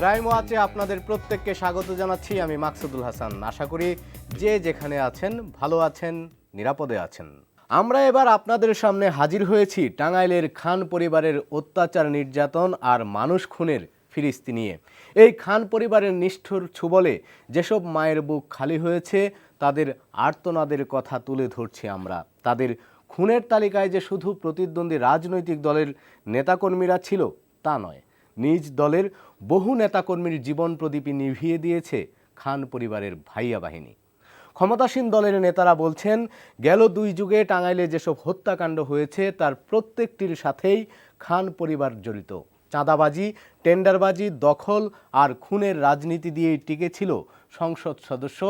Crime ওয়াচে আপনাদের প্রত্যেককে স্বাগত জানাচ্ছি। আমি মাকসুদুল হাসান। আশা করি যে যেখানে আছেন ভালো আছেন, নিরাপদে আছেন। আমরা এবার আপনাদের সামনে হাজির হয়েছি টাঙ্গাইলের খান পরিবারের অত্যাচার, নির্যাতন আর মানুষ খুনের ফিরিস্তি নিয়ে। এই খান পরিবারের নিষ্ঠুর ছুবলে যেসব মায়ের বুক খালি হয়েছে তাদের আর্তনাদের কথা তুলে ধরছি আমরা। তাদের খুনের তালিকায় যে শুধু প্রতিদ্বন্দ্বী রাজনৈতিক দলের নেতাকর্মীরা ছিল তা নয়, নিজ দলের বহু নেতাকর্মীর জীবন প্রদীপই নিভিয়ে দিয়েছে খান পরিবারের ভাইয়া বাহিনী। ক্ষমতাসীন দলের নেতারা বলছেন, গেল 2 যুগে টাঙ্গাইলে যেসব হত্যাকাণ্ড হয়েছে তার প্রত্যেকটির সাথেই খান পরিবার জড়িত। চাঁদাবাজি, টেন্ডারবাজি, দখল আর খুনের রাজনীতি দিয়েই টিকেছিল সংসদ সদস্য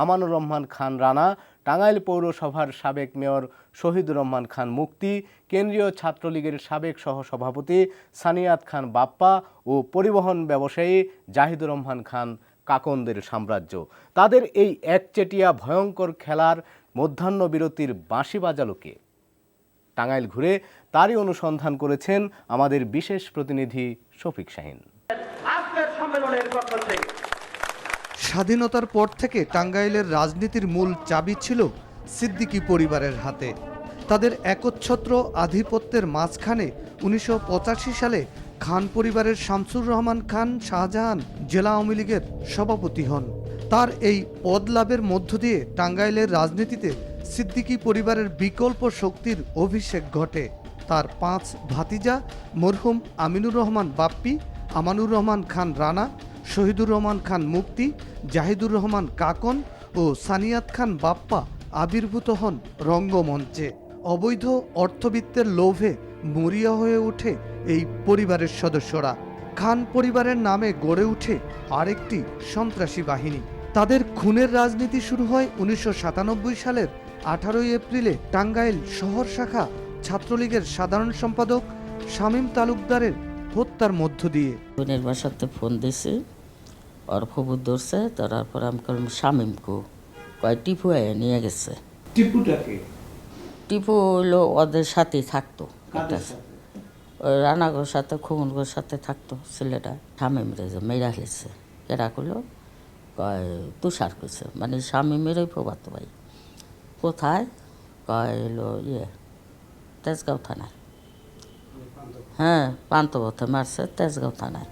আমানুর রহমান খান রানা, টাঙ্গাইল পৌরসভার সাবেক মেয়র শহীদুর রহমান খান মুক্তি, কেন্দ্রীয় ছাত্রলীগের সাবেক সহসভাপতি সানিয়াত খান বাপ্পা ও পরিবহন ব্যবসায়ী জাহিদুর রহমান খান কাকনদের সাম্রাজ্য। তাদের এই একচেটিয়া ভয়ঙ্কর খেলার মধ্যাহ্ন বিরতির বাঁশি বাজালো কে? টাঙ্গাইল ঘুরে তারই অনুসন্ধান করেছেন আমাদের বিশেষ প্রতিনিধি শফিক শাহীন। স্বাধীনতার পর থেকে টাঙ্গাইলের রাজনীতির মূল চাবি ছিল সিদ্দিকী পরিবারের হাতে। তাদের একচ্ছত্র আধিপত্যের মাঝখানে 1985 সালে খান পরিবারের শামসুর রহমান খান শাহজাহান জেলা আওয়ামী লীগের সভাপতি হন। তার এই পদ লাভের মধ্য দিয়ে টাঙ্গাইলের রাজনীতিতে সিদ্দিকী পরিবারের বিকল্প শক্তির অভিষেক ঘটে। তার 5 ভাতিজা মরহুম আমিনুর রহমান বাপ্পি, আমানুর রহমান খান রানা, শহীদুর রহমান খান মুক্তি, জাহিদুর রহমান কাকন ও সানিয়াত খান বাপ্পা আবির্ভূত হন রঙ্গমঞ্চে। অবৈধ অর্থবিত্তের লোভে মরিয়া হয়ে ওঠে এই পরিবারের সদস্যরা। খান পরিবারের নামে গড়ে ওঠে আরেকটি সন্ত্রাসী বাহিনী। তাদের খুনের রাজনীতি শুরু হয় 1997 সালের 18 এপ্রিলে টাঙ্গাইল শহর শাখা ছাত্রলীগের সাধারণ সম্পাদক শামীম তালুকদারের হত্যার মধ্য দিয়ে। বোনের বাসাতে ফোন দিছে, ওর খবর ধরছে, তারপর আমি করলাম শামীমকে, কয় টিপু নিয়ে গেছে। টিপুটাকে? টিপু হইলো ওদের সাথেই থাকতো, ওই রানাগোর সাথে খুমনগোর সাথে থাকতো ছেলেটা। শামীম রেজে মেয়েরা খেয়েছে, এরা করলো কয় তুষার করছে, মানে শামীমেরই প্রবাদ ভাই। কোথায়? কয় এলো তেজগাঁও থানায়। হ্যাঁ, পান্তপথে মারছে, তেজগাঁও থানায়।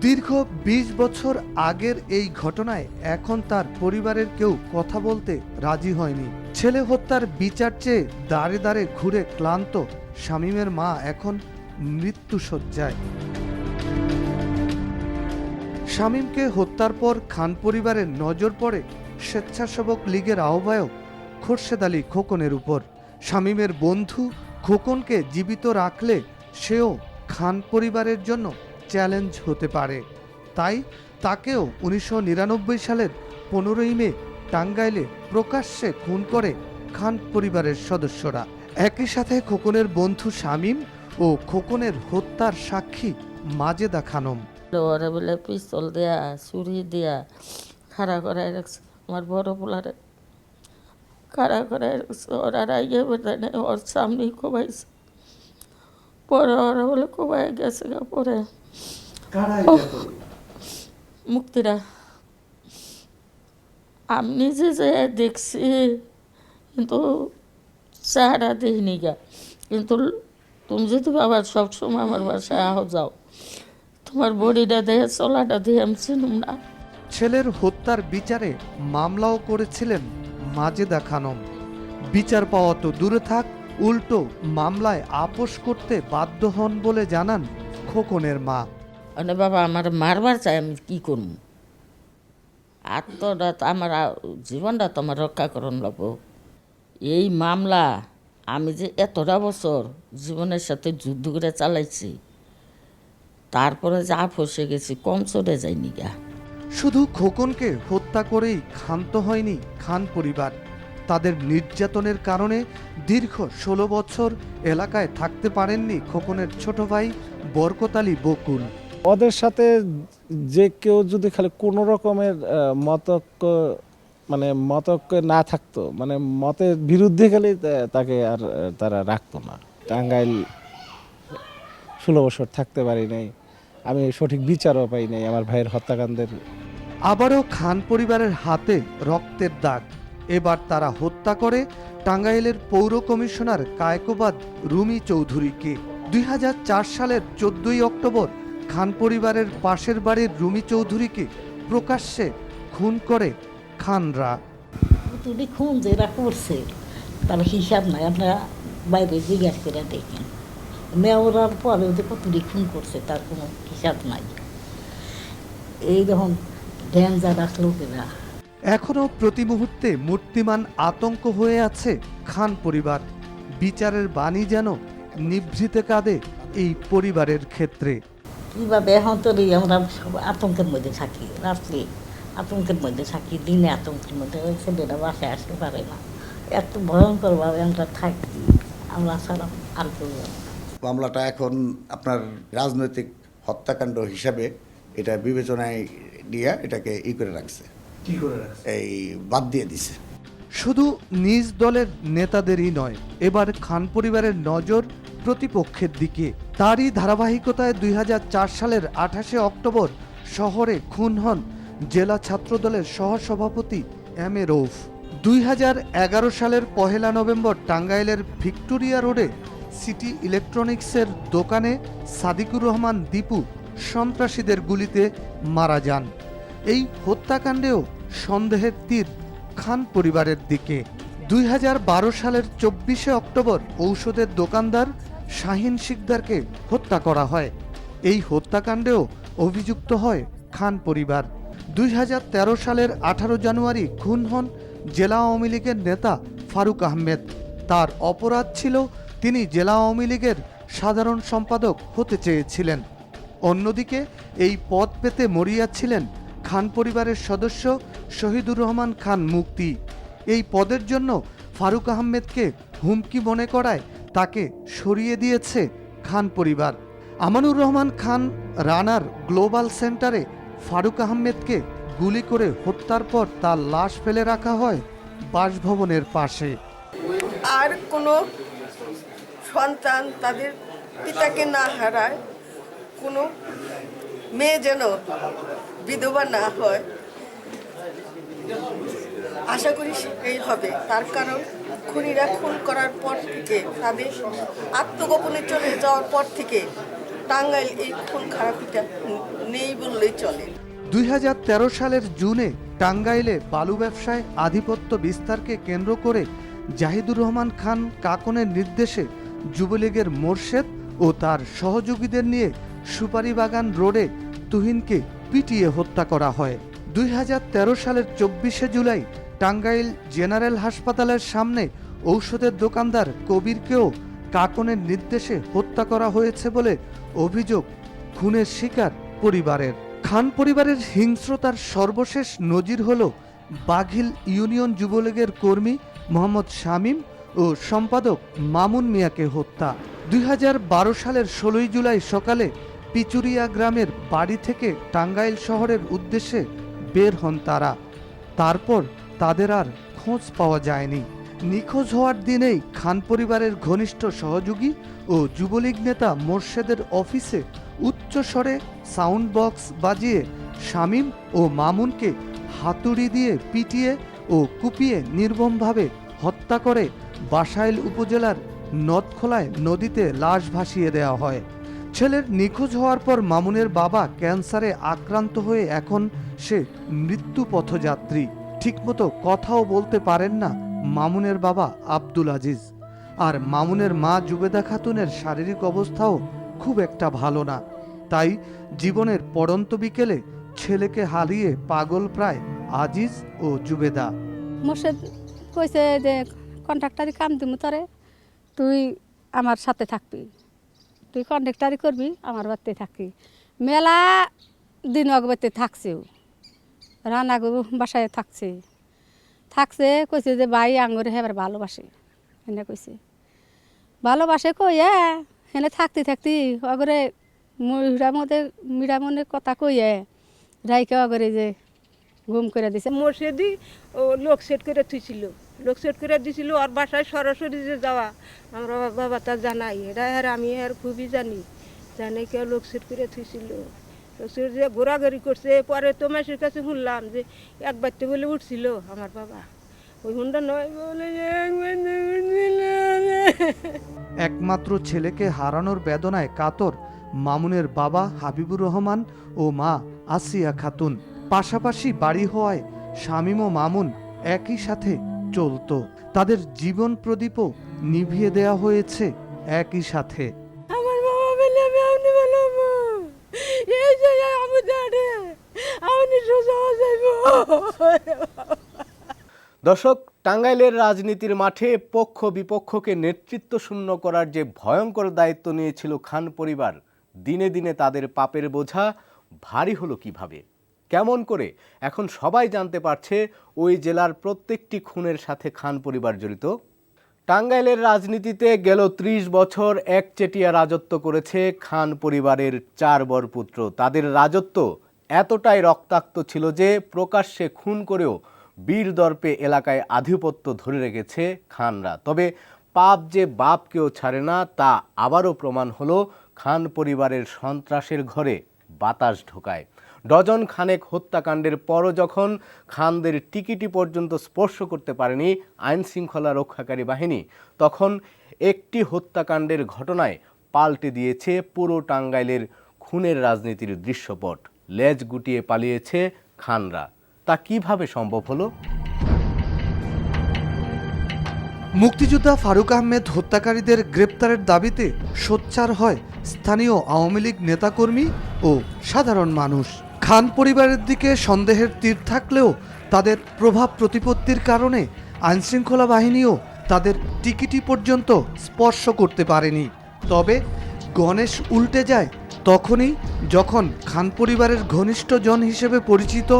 দীর্ঘ 20 বছর আগের এই ঘটনায় এখন তার পরিবারের কেউ কথা বলতে রাজি হয়নি। ছেলে হত্যার বিচার চেয়ে দাঁড়ে দাঁড়ে ঘুরে ক্লান্ত শামীমের মা এখন মৃত্যুশয্যায়। শামীমকে হত্যার পর খান পরিবারের নজর পড়ে স্বেচ্ছাসেবক লীগের আহ্বায়ক খোরশেদ আলী খোকনের উপর। শামীমের বন্ধু খোকনকে জীবিত রাখলে সেও খান পরিবারের জন্য চ্যালেঞ্জ হতে পারে। তাই তাকেও 1999 সালের 15ই মে টাঙ্গাইলে প্রকাশ্যে খুন করে খান পরিবারের সদস্যরা। একই সাথে খোকনের বন্ধু শামীম ও খোকনের হত্যার সাক্ষী মাজেদা খানম। ওরা বলে পিস্তল দেয়া, ছুরি দেয়া খাড়া করায় রাখছে, আমার বড় পোলারে খাড়া করায় রাখছে। ওরা রাইগে বেড়ায় নেই, ওর সামনেই কোবাইছে। পরে ওরা বলে কোবাই গেছে গা। পরে মুক্তিরা আমি নিজে যে দেখছি, কিন্তু চেহারা দেখিনি গা। কিন্তু তুমি যদি বাবা সবসময় আমার বাসায় আহ যাও, তোমার বডিটা দেখে চলাটা দিয়ে আমি চিনুম না। ছেলের হত্যার বিচারে মামলাও করেছিলেন মাজেদা খানম। বিচার পাওয়া তো দূরে থাক, উল্টো মামলায় আপোষ করতে বাধ্য হন বলে জানান খোকনের মা। মানে বাবা আমার মারবার চাই, আমি কি করব? আত্মটা আমার জীবনটা তো আমার রক্ষা করন লাগবো। এই মামলা আমি যে এতটা বছর জীবনের সাথে যুদ্ধ করে চালাইছি, তারপরে যা ফসে গেছি, কম চলে যায়নি গা। শুধু খোকনকে হত্যা করেই ক্ষান্ত হয়নি খান পরিবার। তাদের নির্যাতনের কারণে দীর্ঘ 16 বছর এলাকায় থাকতে পারেননি খোকনের ছোট ভাই বরকত আলী বকুল। ওদের সাথে যে কেউ যদি খালি কোনো রকমের মতৈক্য না থাকতো, মানে মতের বিরুদ্ধে গেলে তাকে আর তারা রাখতো না। টাঙ্গাইল 16 বছর থাকতে পারি নাই, আমি সঠিক বিচারও পাই নাই আমার ভাইয়ের হত্যাকাণ্ডের। আবারও খান পরিবারের হাতে রক্তের দাগ। এবার তারা হত্যা করে টাঙ্গাইলের পৌর কমিশনার কায়কোবাদ রুমি চৌধুরীকে। 2004 সালের 14ই অক্টোবর খান পরিবারের পাশের বাড়ির রুমি চৌধুরীকে প্রকাশ্যে খুন করে খানরা। তুমি খুন যেটা করছে তার হিসাব নাই, আপনারা বাইরে জিজ্ঞাসা করে দেখেন। মেয়রার পরেও যে কতটি খুন করছে তার কোনো হিসাব নাই। এইরকম ডেঞ্জারাস লোকেরা। এখনও প্রতি মুহূর্তে মূর্তিমান আতঙ্ক হয়ে আছে খান পরিবার। বিচারের বাণী যেন নিভৃতে কাঁদে এই পরিবারের ক্ষেত্রে। কীভাবে এখন তো আমরা সব আতঙ্কের মধ্যে থাকি, রাত্রে আতঙ্কের মধ্যে থাকি, দিনে আতঙ্কের মধ্যে। ওই ছেলেরা বাসায় আসতে পারে না, এত ভয়ঙ্করভাবে আমরা থাকি। আমরা ছাড়া আর কেউ জানি না। মামলাটা এখন আপনার রাজনৈতিক হত্যাকাণ্ড হিসাবে এটা বিবেচনায় নিয়ে এটাকে করে রাখছে, এই বাদ দিয়ে দিছে। শুধু নিজ দলের নেতাদেরই নয়, এবার খান পরিবারের নজর প্রতিপক্ষের দিকে। তারই ধারাবাহিকতায় 2004 সালের 28শে অক্টোবর শহরে খুন হন জেলা ছাত্রদলের সহসভাপতি এম এ রৌফ। 2011 সালের 1 নভেম্বর টাঙ্গাইলের ভিক্টোরিয়া রোডে সিটি ইলেকট্রনিক্সের দোকানে সাদিকুর রহমান দীপু সন্ত্রাসীদের গুলিতে মারা যান। এই হত্যাকাণ্ডেও সন্দেহের তীর খান পরিবারের দিকে। 2012 সালের 24শে অক্টোবর ঔষধের দোকানদার শাহিন শিকদারকে হত্যা করা হয়। এই হত্যাকাণ্ডেও অভিযুক্ত হয় খান পরিবার। 2013 সালের 18 জানুয়ারি খুন হন জেলা আওয়ামী লীগের নেতা ফারুক আহমেদ। তার অপরাধ ছিল তিনি জেলা আওয়ামী লীগের সাধারণ সম্পাদক হতে চেয়েছিলেন। অন্যদিকে এই পদ পেতে মরিয়া ছিলেন খান পরিবারের সদস্য শহীদুর রহমান খান মুক্তি। এই পদের জন্য ফারুক আহমেদকে হুমকি মনে করায় তাকে সরিয়ে দিয়েছে খান পরিবার। আমানুর রহমান খান রানার গ্লোবাল সেন্টারে ফারুক আহমেদকে গুলি করে হত্যার পর তার লাশ ফেলে রাখা হয় বাসভবনের পাশে। আর কোনো সন্তান তাদের পিতাকে না হারায়, কোনো মেয়ে যেন বিধবা না হয়, আশা করি এই হবে। তার কারণ খুনিরা খুন করার পর থেকে, তাদের আত্মগোপনে চলে যাওয়ার পর থেকে টাঙ্গাইল এই খুন খারাপিটা নেই বললেই চলে। 2013 সালের জুনে টাঙ্গাইলে বালু ব্যবসায় আধিপত্য বিস্তারকে কেন্দ্র করে জাহিদুর রহমান খান কাকনের নির্দেশে যুবলীগের মোর্শেদ ও তার সহযোগীদের নিয়ে সুপারিবাগান রোডে তুহিনকে পিটিয়ে হত্যা করা হয়। 2013 সালের 24শে জুলাই টাঙ্গাইল জেনারেল হাসপাতালের সামনে ঔষধের দোকানদার কবিরকেও কাকনের নির্দেশে হত্যা করা হয়েছে বলে অভিযোগ খুনের শিকার পরিবারের। খান পরিবারের হিংস্রতার সর্বশেষ নজির হল বাঘিল ইউনিয়ন যুবলীগের কর্মী মোহাম্মদ শামীম ও সম্পাদক মামুন মিয়াকে হত্যা। 2012 সালের 16ই জুলাই সকালে পিচুরিয়া গ্রামের বাড়ি থেকে টাঙ্গাইল শহরের উদ্দেশ্যে বের হন তারা। তারপর তাদের আর খোঁজ পাওয়া যায়নি। নিখোঁজ হওয়ার দিনেই খান পরিবারের ঘনিষ্ঠ সহযোগী ও যুবলীগ নেতা মোর্শেদের অফিসে উচ্চস্বরে সাউন্ড বক্স বাজিয়ে শামীম ও মামুনকে হাতুড়ি দিয়ে পিটিয়ে ও কুপিয়ে নির্মমভাবে হত্যা করে বাসাইল উপজেলার নদখোলায় নদীতে লাশ ভাসিয়ে দেওয়া হয়। ছেলের নিখোঁজ হওয়ার পর মামুনের বাবা ক্যান্সারে আক্রান্ত হয়ে এখন সে মৃত্যু পথযাত্রী। ঠিকমতো কথাও বলতে পারেন না মামুনের বাবা আব্দুল আজিজ। আর মামুনের মা জুবেদা খাতুনের শারীরিক অবস্থাও খুব একটা ভালো না। তাই জীবনের পড়ন্ত বিকেলে ছেলেকে হারিয়ে পাগল প্রায় আজিজ ও জুবেদা। মোর্শেদ কইছে যে কন্ট্রাক্টারি কাম দিমু তরে, তুই আমার সাথে থাকবি, তুই কন্ট্রাক্টারি করবি, আমার বাড়িতে থাকবি। মেলা দিন অগবাড়িতে থাকছেও, রানাগো বাসায় থাকছে কইছে যে ভাই আঙুরে হেবার ভালোবাসে, এনে কইছে ভালোবাসে কইয়া হেনে থাকতে অগরে মিড়ামনের কথা কইয়া রাইকে অগরে যে ঘুম করে দিছে। মোর্শেদি ও লোক সেট করে থুইছিল, লোক সেট করে দিছিল। আর বাসায় সরাসরি যে যাওয়া আমরা বাবা তা জানাই, এটা আর আমি আর খুবই জানি। জানে কেউ লোক সেট করে থুইছিল, লোক যে ঘোরাঘুরি করছে। পরে তো মাসের কাছে শুনলাম যে একবার তো বলে উঠছিল আমার বাবা, ওই হুন্ডা নয় বলে একমাত্র ছেলেকে হারানোর বেদনায় কাতর মামুনের বাবা হাবিবুর রহমান ও মা আসিয়া খাতুন। পাশাপাশি বাড়ি হওয়ায় শামীম ও মামুন একই সাথে চলতো। তাদের জীবন প্রদীপও নিভিয়ে দেয়া হয়েছে একই সাথে। আমার বাবা বলে আমি আপনি বলবো এই যে আমি দাঁড়ে আপনি সোজা যাইব। দর্শক, টাঙ্গাইলের রাজনীতির মাঠে পক্ষ বিপক্ষকে নেতৃত্ব শূন্য করার যে ভয়ঙ্কর দায়িত্ব নিয়েছিল খান পরিবার, দিনে দিনে তাদের পাপের বোঝা ভারী হলো কিভাবে, কেমন করে? এখন সবাই জানতে পারছে ওই জেলার প্রত্যেকটি খুনের সাথে খান পরিবার জড়িত। টাঙ্গাইলের রাজনীতিতে গেল ৩০ বছর একচেটিয়া রাজত্ব করেছে খান পরিবারের ৪ বরপুত্র। তাদের রাজত্ব এতটাই রক্তাক্ত ছিল যে প্রকাশ্যে খুন করেও বীর দর্পে এলাকায় আধিপত্য ধরে রেখেছে খানরা। তবে পাপ যে বাপকেও ছাড়ে না, তা আবারও প্রমাণ হলো খান পরিবারের সন্ত্রাসের ঘরে বাতাস ঢোকায়। ডজন খানেক হত্যাকাণ্ডের পরও যখন খানদের টিকিটি পর্যন্ত স্পর্শ করতে পারেনি আইন শৃঙ্খলা রক্ষাকারী বাহিনী, তখন একটি হত্যাকাণ্ডের ঘটনায় পাল্টে দিয়েছে পুরো টাঙ্গাইলের খুনের রাজনীতির দৃশ্যপট। লেজ গুটিয়ে পালিয়েছে খানরা। তা কিভাবে সম্ভব হলো? মুক্তিযোদ্ধা ফারুক আহমেদ হত্যাকারীদের গ্রেপ্তারের দাবিতে সোচ্চার হয় স্থানীয় আওয়ামী লীগ নেতাকর্মী ও সাধারণ মানুষ। খান পরিবারের দিকে সন্দেহের তীর থাকলেও তাদের প্রভাব প্রতিপত্তির কারণে আইনশৃঙ্খলা বাহিনীও তাদের টিকিটি পর্যন্ত স্পর্শ করতে পারেনি। তবে গণেশ উল্টে যায় তখনই যখন খান পরিবারের ঘনিষ্ঠ জন হিসেবে পরিচিত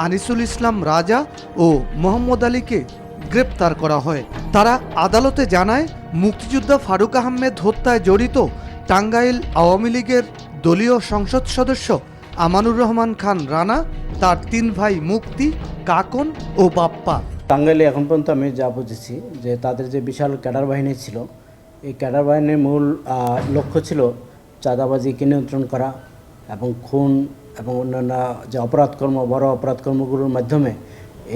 আনিসুল ইসলাম রাজা ও মোহাম্মদ আলীকে গ্রেপ্তার করা হয়। তারা আদালতে জানায় মুক্তিযোদ্ধা ফারুক আহমেদ হত্যায় জড়িত টাঙ্গাইল আওয়ামী লীগের দলীয় সংসদ সদস্য আমানুর রহমান খান রানা, তার 3 ভাই মুক্তি, কাকন ও বাপ্পা। টাঙ্গাইলে এখন পর্যন্ত আমি যা বুঝেছি যে তাদের যে বিশাল ক্যাডার বাহিনী ছিল, এই ক্যাডার বাহিনীর মূল লক্ষ্য ছিল চাঁদাবাজিকে নিয়ন্ত্রণ করা এবং খুন এবং অন্যান্য যে অপরাধকর্ম, বড় অপরাধকর্মগুলোর মাধ্যমে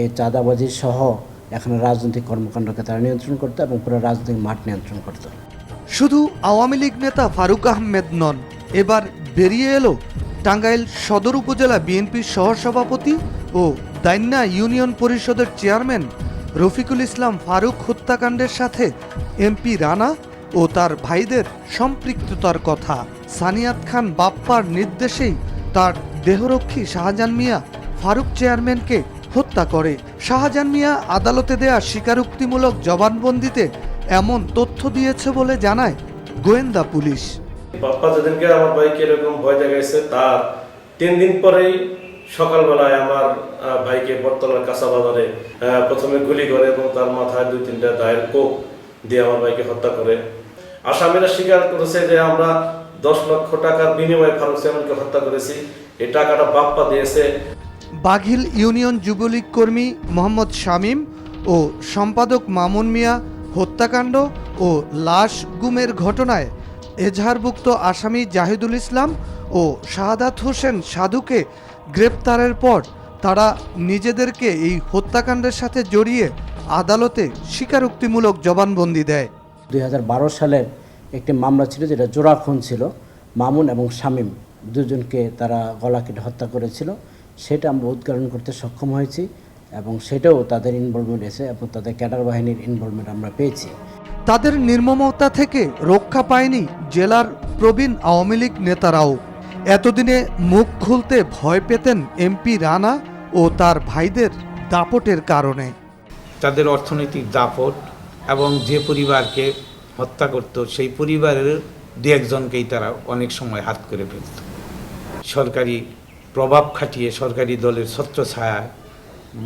এই চাঁদাবাজি সহ এখানে রাজনৈতিক কর্মকাণ্ডকে তারা নিয়ন্ত্রণ করতো এবং পুরো রাজনৈতিক মাঠ নিয়ন্ত্রণ করত। শুধু আওয়ামী লীগ নেতা ফারুক আহমেদ নন, এবার বেরিয়ে এলো টাঙ্গাইল সদর উপজেলা বিএনপির সহসভাপতি ও দাইন্যা ইউনিয়ন পরিষদের চেয়ারম্যান রফিকুল ইসলাম ফারুক হত্যাকাণ্ডের সাথে এমপি রানা ও তার ভাইদের সম্পৃক্ততার কথা। সানিয়াত খান বাপ্পার নির্দেশেই তার দেহরক্ষী শাহজাহান মিয়া ফারুক চেয়ারম্যানকে হত্যা করে। শাহজাহান মিয়া আদালতে দেয়া স্বীকারোক্তিমূলক জবানবন্দিতে এমন তথ্য দিয়েছে বলে জানায় গোয়েন্দা পুলিশ। বাপ্পা যেদিনকে আমার ভাইকে এরকম ভয় দেখাইছে, তার 3 দিন পরেই সকালবেলায় আমার ভাইকে বটতলার কাঁচা বাজারে প্রথমে গুলি করে এবং তার মাথায় 2-3টা দায়ের কোপ দিয়ে আমার ভাইকে হত্যা করে। আসামিরা স্বীকার করেছে যে আমরা 10 লক্ষ টাকার বিনিময়ে ফারুক চেয়ারম্যানকে হত্যা করেছি, এই টাকাটা বাপ্পা দিয়েছে। বাঘিল ইউনিয়ন যুবলীগ কর্মী মোহাম্মদ শামীম ও সম্পাদক মামুন মিয়া হত্যাকাণ্ড ও লাশ গুমের ঘটনায় এজাহারভুক্ত আসামি জাহিদুল ইসলাম ও শাহাদাত হোসেন সাধুকে গ্রেপ্তারের পর তারা নিজেদেরকে এই হত্যাকাণ্ডের সাথে জড়িয়ে আদালতে স্বীকারোক্তিমূলক জবানবন্দি দেয়। 2012 সালের একটি মামলা ছিল যেটা জোড়া খুন ছিল, মামুন এবং শামীম দুজনকে তারা গলা কেটে হত্যা করেছিল। সেটা আমরা উদ্ঘাটন করতে সক্ষম হয়েছি এবং সেটাও তাদের ইনভলভমেন্ট এসে এবং তাদের ক্যাডার বাহিনীর ইনভলভমেন্ট আমরা পেয়েছি। তাদের নির্মমতা থেকে রক্ষা পায়নি জেলার প্রবীণ আওয়ামী লীগ নেতারাও। এতদিনে মুখ খুলতে ভয় পেতেন এমপি রানা ও তার ভাইদের দাপটের কারণে। তাদের অর্থনৈতিক দাপট এবং যে পরিবারকে হত্যা করত সেই পরিবারের 2-1জনকেই তারা অনেক সময় হাত করে ফেলত। সরকারি প্রভাব খাটিয়ে সরকারি দলের ছত্রছায়ায়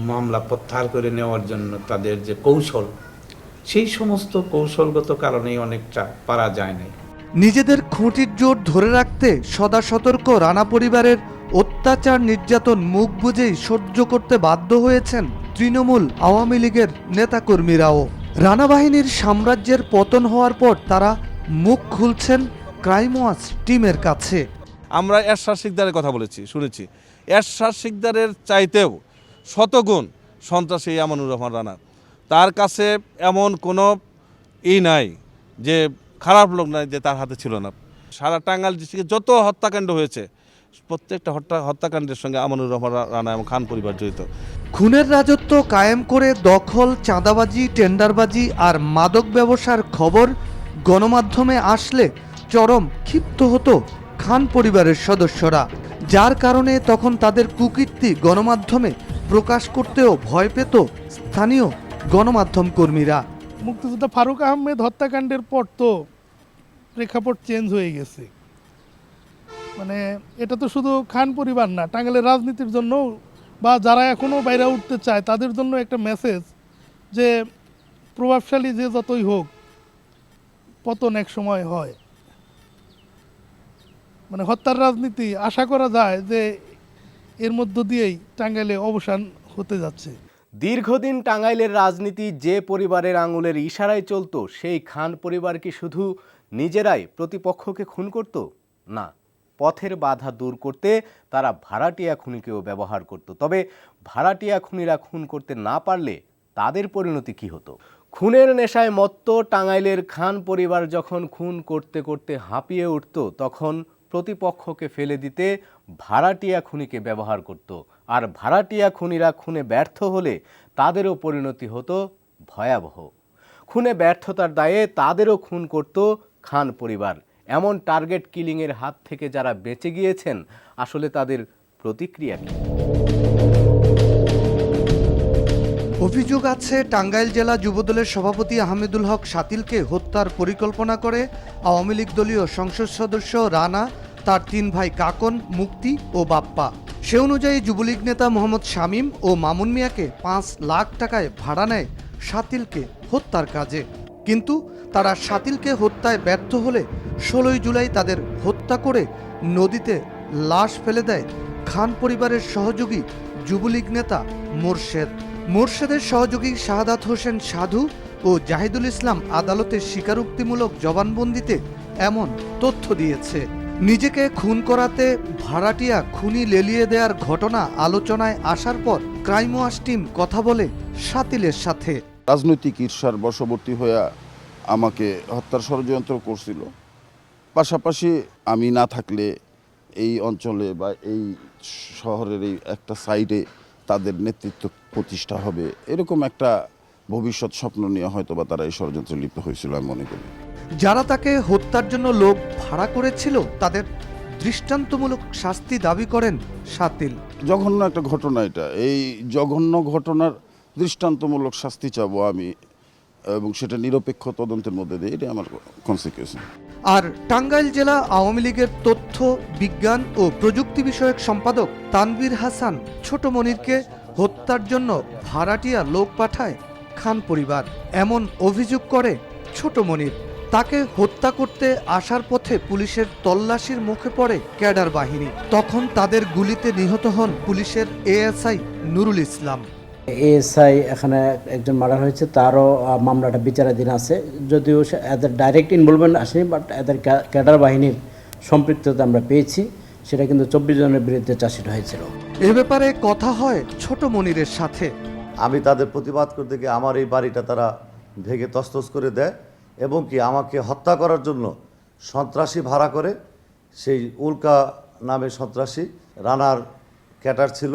মামলা প্রত্যাহার করে নেওয়ার জন্য তাদের যে কৌশল, সেই সমস্ত কৌশলগত কারণেই অনেকটা পারা যায় না। নিজেদের খুঁটির জোর ধরে রাখতে সদা সতর্ক রানা পরিবারের অত্যাচার নির্যাতন মুখ বুজেই সহ্য করতে বাধ্য হয়েছেন তৃণমূল আওয়ামী লীগের নেতাকর্মীরাও। রানা বাহিনীর সাম্রাজ্যের পতন হওয়ার পর তারা মুখ খুলছেন ক্রাইম ওয়াচ টিমের কাছে। আমরা এরশাদ শিকদারের কথা শুনেছি। এরশাদ শিকদারের চাইতেও শতগুণ সন্ত্রাসী আমানুর রহমান রানা। তার কাছে এমন কোনো নাই যে খারাপ লোক নাই যে তার হাতে ছিল না। সারা টাঙ্গাইল ডিস্ট্রিক্টে যত হত্যাকাণ্ড হয়েছে প্রত্যেকটা হত্যাকাণ্ডের সঙ্গে আমানুর রহমান রানা এবং খান পরিবার জড়িত। খুনের রাজত্ব কায়েম করে দখল, চাঁদাবাজি, টেন্ডারবাজি আর মাদক ব্যবসার খবর গণমাধ্যমে আসলে চরম ক্ষিপ্ত হতো খান পরিবারের সদস্যরা, যার কারণে তখন তাদের কুকীর্তি গণমাধ্যমে প্রকাশ করতেও ভয় পেত স্থানীয় গণমাধ্যম কর্মীরা। মুক্তিযোদ্ধা ফারুক আহমেদ হত্যাকাণ্ডের পর তো প্রেক্ষাপট চেঞ্জ হয়ে গেছে। মানে এটা তো শুধু খান পরিবার না, টাঙ্গাইলের রাজনীতির জন্য বা যারা এখনও বাইরে উঠতে চায় তাদের জন্য একটা মেসেজ যে প্রভাবশালী যে যতই হোক পতন এক সময় হয়। মানে হত্যার রাজনীতি আশা করা যায় যে এর মধ্য দিয়েই টাঙ্গাইলে অবসান হতে যাচ্ছে। দীর্ঘদিন টাঙ্গাইলের রাজনীতি যে পরিবারের আঙুলের ইশারায় চলতো, সেই খান পরিবার কি শুধু নিজেরাই প্রতিপক্ষকে খুন করত? না, পথের বাধা দূর করতে তারা ভাড়াটিয়া খুনিকেও ব্যবহার করত। তবে ভাড়াটিয়া খুনিরা খুন করতে না পারলে তাদের পরিণতি কি হতো? খুনের নেশায় মত্ত টাঙ্গাইলের খান পরিবার যখন খুন করতে করতে হাঁপিয়ে উঠত, তখন প্রতিপক্ষকে ফেলে দিতে ভাড়াটিয়া খুনিকে ব্যবহার করত। আর ভাড়াটিয়া খুনিরা খুনে ব্যর্থ হলে তাদেরও পরিণতি হতো ভয়াবহ। খুনে ব্যর্থতার দায়ে তাদেরও খুন করত খান পরিবার। এমন টার্গেট কিলিংয়ের হাত থেকে যারা বেঁচে গিয়েছেন, আসলে তাদের প্রতিক্রিয়া কি? অভিযোগ আছে টাঙ্গাইল জেলা যুবদলের সভাপতি আহমেদুল হক শাতিলকে হত্যার পরিকল্পনা করে আওয়ামী লীগ দলীয় সংসদ সদস্য রানা, তার 3 ভাই কাকন, মুক্তি ও বাপ্পা। সে অনুযায়ী যুবলীগ নেতা মোহাম্মদ শামীম ও মামুন মিয়াকে 5 লাখ টাকায় ভাড়া নেয় শাতিলকে হত্যার কাজে। কিন্তু তারা শাতিলকে হত্যায় ব্যর্থ হলে 16 জুলাই তাদের হত্যা করে নদীতে লাশ ফেলে দেয় খান পরিবারের সহযোগী যুবলীগ নেতা মোরশেদের সহযোগী শাহাদাত হোসেন সাধু ও জাহিদুল ইসলাম আদালতে স্বীকারোক্তিমূলক জবানবন্দিতে এমন তথ্য দিয়েছে। নিজেকে খুন করাতে ভাড়াটিয়া খুনি লেলিয়ে দেওয়ার ঘটনা আলোচনায় আসার পর ক্রাইম ওয়াচ টিম কথা বলে শাতিলের সাথে। রাজনৈতিক ঈর্ষার বশবর্তী হয়ে আমাকে হত্যার ষড়যন্ত্র করছিল। পাশাপাশি আমি না থাকলে এই অঞ্চলে বা এই শহরের এই একটা সাইডে তাদের নেতৃত্ব প্রতিষ্ঠা হবে, এরকম একটা ভবিষ্যৎ স্বপ্ন নিয়ে হয়তো বা তারা এই ষড়যন্ত্রে লিপ্ত হয়েছিল আমি মনে করি। যারা তাকে হত্যার জন্য লোক ভাড়া করেছিল তাদের দৃষ্টান্তমূলক শাস্তি দাবি করেন শাতিল। জঘন্য একটা ঘটনা এটা, এই জঘন্য ঘটনার দৃষ্টান্তমূলক শাস্তি চাবো আমি, এবং সেটা নিরপেক্ষ তদন্তের মধ্যে দিয়ে, এটা আমার কনসিকুয়েন্স। আর টাঙ্গাইল জেলা আওয়ামী লীগের তথ্য, বিজ্ঞান ও প্রযুক্তি বিষয়ক সম্পাদক তানভীর হাসান ছোট মনিরকে হত্যার জন্য ভাড়াটিয়া লোক পাঠায় খান পরিবার, এমন অভিযোগ করে ছোট মনির। তাকে হত্যা করতে আসার পথে পুলিশের তল্লাশির মুখে পড়ে ক্যাডার বাহিনী। তখন তাদের গুলিতে নিহত হন পুলিশের এএসআই নুরুল ইসলাম। এএসআই এখানে একজন মার্ডার হয়েছে, তারও মামলাটা বিচারাধীন আছে, যদিও এদের ডাইরেক্ট ইনভলভমেন্ট আসেনি, বাট এদের ক্যাডার বাহিনীর সম্পৃক্ততা আমরা পেয়েছি। সেটা কিন্তু 24 জনের বিরুদ্ধে চার্জশিট হয়েছিল। এ ব্যাপারে কথা হয় ছোট মনিরের সাথে। আমি তাদের প্রতিবাদ করতে গিয়ে আমার এই বাড়িটা তারা ভেঙে তছনছ করে দেয় এবং কি আমাকে হত্যা করার জন্য সন্ত্রাসী ভাড়া করে, সেই উল্কা নামে সন্ত্রাসী রানার ক্যাডার ছিল,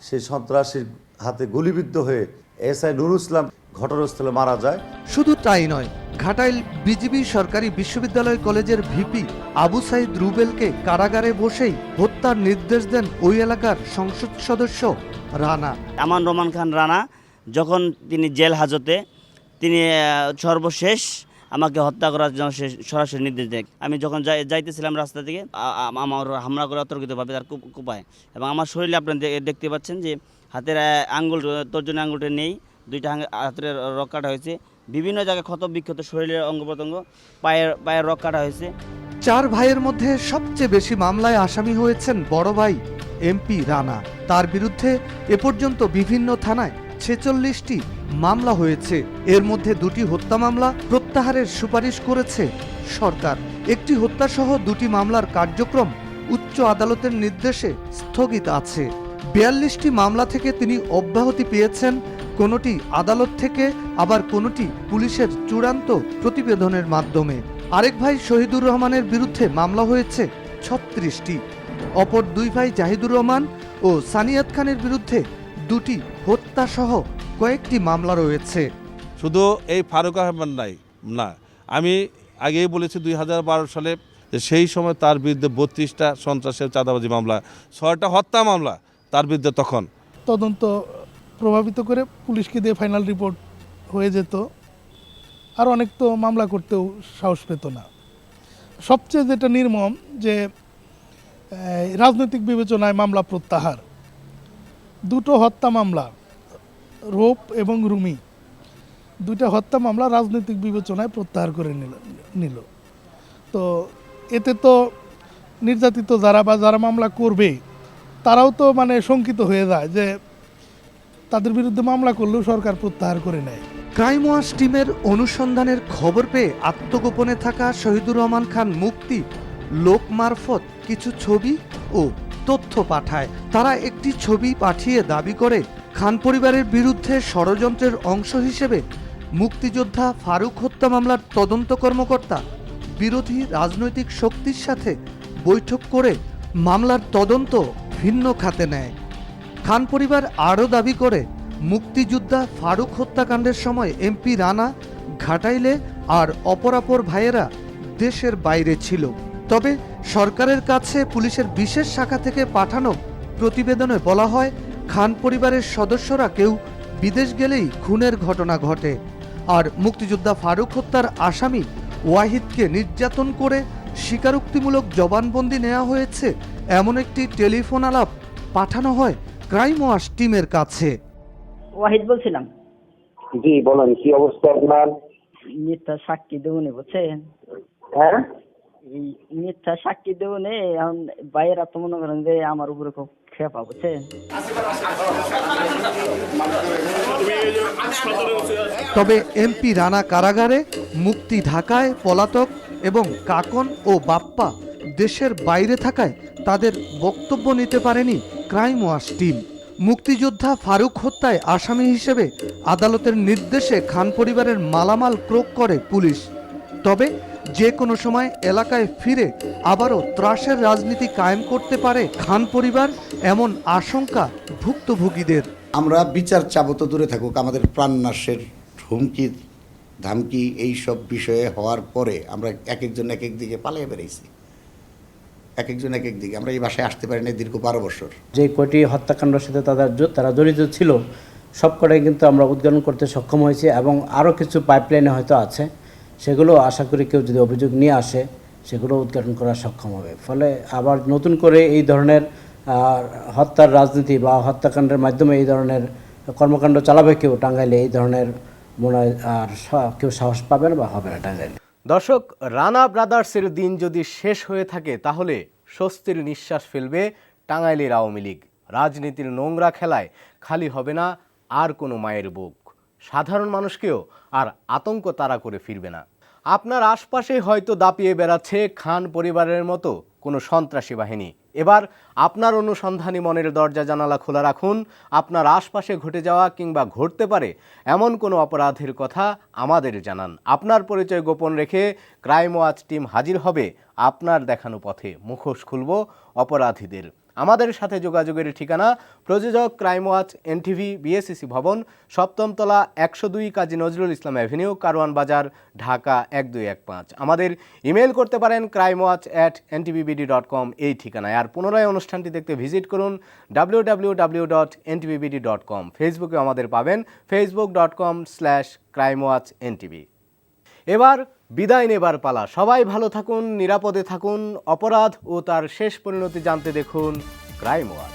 সেই সন্ত্রাসীর হাতে গুলিবিদ্ধ হয়ে এসআই নুরুল ইসলাম ঘটনাস্থলে মারা যায়। শুধু তাই নয়, ঘাটাইল বিজিবি সরকারি বিশ্ববিদ্যালয় কলেজের ভিপি আবু সাইদ রুবেলকে কারাগারে বসেই হত্যার নির্দেশ দেন ওই এলাকার সংসদ সদস্য রানা। আমান রহমান খান রানা যখন তিনি জেল হাজতে, তিনি সর্বশেষ আমাকে হত্যা করার জন্য সে সরাসরি নির্দেশ দেয়। আমি যখন যাইতেছিলাম রাস্তা থেকে, আমার হামলা করে অতর্কিতভাবে তার কোপায়, এবং আমার শরীরে আপনারা দেখতে পাচ্ছেন যে হাতের আঙ্গুল, তর্জনী আঙ্গুলটা নেই, 2টা হাতের রক কাটা হয়েছে, বিভিন্ন জায়গায় ক্ষত বিক্ষত শরীরের অঙ্গ প্রত্যঙ্গ, পায়ের রক কাটা হয়েছে। 4 ভাইয়ের মধ্যে সবচেয়ে বেশি মামলায় আসামি হয়েছেন বড় ভাই এমপি রানা। তার বিরুদ্ধে এ পর্যন্ত বিভিন্ন থানায় 46টি মামলা হয়েছে। এর মধ্যে 2টি হত্যা মামলা প্রত্যাহারের সুপারিশ করেছে সরকার। একটি হত্যাসহ 2টি মামলার কার্যক্রম উচ্চ আদালতের নির্দেশে স্থগিত আছে। 42টি মামলা থেকে তিনি অব্যাহতি পেয়েছেন, কোনোটি আদালত থেকে, আবার কোনোটি পুলিশের চূড়ান্ত প্রতিবেদনের মাধ্যমে। আরেক ভাই শহীদুর রহমানের বিরুদ্ধে মামলা হয়েছে 36টি। অপর 2 ভাই জাহিদুর রহমান ও সানিয়াত খানের বিরুদ্ধে 2টি হত্যাসহ কয়েকটি মামলা রয়েছে। শুধু এই ফারুক আহমেদ না, আমি আগেই বলেছি 2012 সালে সেই সময় তার বিরুদ্ধে 32টা সন্ত্রাসের চাঁদাবাজি মামলা, 6টা হত্যা মামলা তার বিরুদ্ধে। তখন তদন্ত প্রভাবিত করে পুলিশকে দিয়ে ফাইনাল রিপোর্ট হয়ে যেত, আর অনেক তো মামলা করতেও সাহস পেত না। সবচেয়ে যেটা নির্মম যে রাজনৈতিক বিবেচনায় মামলা প্রত্যাহার। 2টো হত্যা মামলা, রোপ এবং রুমি, 2টা হত্যা মামলা রাজনৈতিক বিবেচনায় প্রত্যাহার করে নিল। তো এতে তো নির্যাতিত যারা মামলা করবে তারাও তো মানে শঙ্কিত হয়ে যায় যে তাদের বিরুদ্ধে মামলা করলেও সরকার প্রত্যাহার করে নেয়। ক্রাইম ওয়াচ টিমের অনুসন্ধানের খবর পেয়ে আত্মগোপনে থাকা শহীদুর রহমান খান মুক্তি লোক মারফত কিছু ছবি ও তথ্য পাঠায়। তারা একটি ছবি পাঠিয়ে দাবি করে খান পরিবারের বিরুদ্ধে ষড়যন্ত্রের অংশ হিসেবে মুক্তিযোদ্ধা ফারুক হত্যা মামলার তদন্ত কর্মকর্তা বিরোধী রাজনৈতিক শক্তির সাথে বৈঠক করে মামলার তদন্ত ভিন্ন খাতে নেয়। খান পরিবার আরও দাবি করে মুক্তিযোদ্ধা ফারুক হত্যাকাণ্ডের সময় এমপি রানা, ঘাটাইলে আর অপরাপর ভাইয়েরা দেশের বাইরে ছিল। তবে সরকারের কাছে পুলিশের বিশেষ শাখা থেকে পাঠানো প্রতিবেদনে বলা হয় খান পরিবারের সদস্যরা কেউ বিদেশ গেলেই খুনের ঘটনা ঘটে। আর মুক্তিযোদ্ধা ফারুক হত্যার আসামি ওয়াহিদকে নির্যাতন করে স্বীকারোক্তিমূলক জবানবন্দি নেওয়া হয়েছে এমন একটি টেলিফোন আলাপ পাঠানো হয় ক্রাইম ওয়াচ টিমের কাছে। ওয়াহিদ বলছিলাম। জি বলেন, কি অবস্থা আপনার? মিথ্যা সাক্ষী দেবনি বুঝছেন? হ্যাঁ, এই মিথ্যা সাক্ষী দেবনি। এখন বাইরেরা তো মনে করেন যে আমার উপরে খুব খেপা বুঝছেন। তবে এমপি রানা কারাগারে, মুক্তি ঢাকায় পলাতক এবং কাকন ও বাপ্পা দেশের বাইরে থাকায় তাদের বক্তব্য নিতে পারেনি ক্রাইম ওয়াচ টিম। মুক্তিযোদ্ধা ফারুক হত্যায় আসামি হিসেবে আদালতের নির্দেশে খান পরিবারের মালামাল ক্রোক করে পুলিশ। তবে যে কোনো সময় এলাকায় ফিরে আবারও ত্রাসের রাজনীতি কায়েম করতে পারে খান পরিবার, এমন আশঙ্কা ভুক্তভোগীদের। আমরা বিচার চাবো তো দূরে থাকুক, আমাদের প্রাণনাশের হুমকি ধামকি এইসব বিষয়ে হওয়ার পরে আমরা এক একজন এক এক দিকে পালিয়ে বেরিয়েছি, এক একজন এক এক দিকে। আমরা এই বাসায় আসতে পারি না দীর্ঘ 12 বছর। যে কয়টি হত্যাকাণ্ডের সাথে তারা জড়িত ছিল সব কটাই কিন্তু আমরা উদ্ঘাটন করতে সক্ষম হয়েছি, এবং আরও কিছু পাইপলাইনে হয়তো আছে, সেগুলো আশা করি কেউ যদি অভিযোগ নিয়ে আসে সেগুলো উদ্ঘাটন করা সক্ষম হবে। ফলে আবার নতুন করে এই ধরনের হত্যার রাজনীতি বা হত্যাকাণ্ডের মাধ্যমে এই ধরনের কর্মকাণ্ড চালাবে কেউ টাঙ্গাইলে, এই ধরনের মনে হয় আর কেউ সাহস পাবে না বা হবে না টাঙ্গাইলে। দর্শক, রানা ব্রাদার্সের দিন যদি শেষ হয়ে থাকে তাহলে স্বস্তির নিঃশ্বাস ফেলবে টাঙ্গাইলের আওয়ামী লীগ। রাজনীতির নোংরা খেলায় খালি হবে না আর কোনো মায়ের বুক, সাধারণ মানুষকেও আর আতঙ্ক তাড়া করে ফিরবে না। আপনার আশপাশে হয়তো দাপিয়ে বেড়াচ্ছে খান পরিবারের মতো কোনো সন্ত্রাসী বাহিনী। এবার আপনার অনুসন্ধানী মনের দরজা জানালা খোলা রাখুন। আপনার আশপাশে ঘটে যাওয়া কিংবা ঘটতে পারে এমন কোনো অপরাধের কথা আমাদের জানান। আপনার পরিচয় গোপন রেখে ক্রাইম ওয়াচ টিম হাজির হবে আপনার দেখানো পথে। মুখোশ খুলব অপরাধীদের। আমাদের সাথে যোগাযোগের ঠিকানা প্রযোজক ক্রাইম ওয়াচ, এনটিভি, বিএসসিসি ভবন, 7ম তলা, 102 কাজী নজরুল ইসলাম অ্যাভিনিউ, কারওয়ান বাজার, ঢাকা 1215। আমাদের ইমেল করতে পারেন crimewatch@ntvbd.com এই ঠিকানায়। আর পুনরায় অনুষ্ঠানটি দেখতে ভিজিট করুন www.ntvbd.com। ফেসবুকে আমাদের পাবেন facebook.com/crimewatchntv। এবার বিদায় নেবার পালা। সবাই ভালো থাকুন, নিরাপদে থাকুন। অপরাধ ও তার শেষ পরিণতি জানতে দেখুন ক্রাইম ওয়াচ।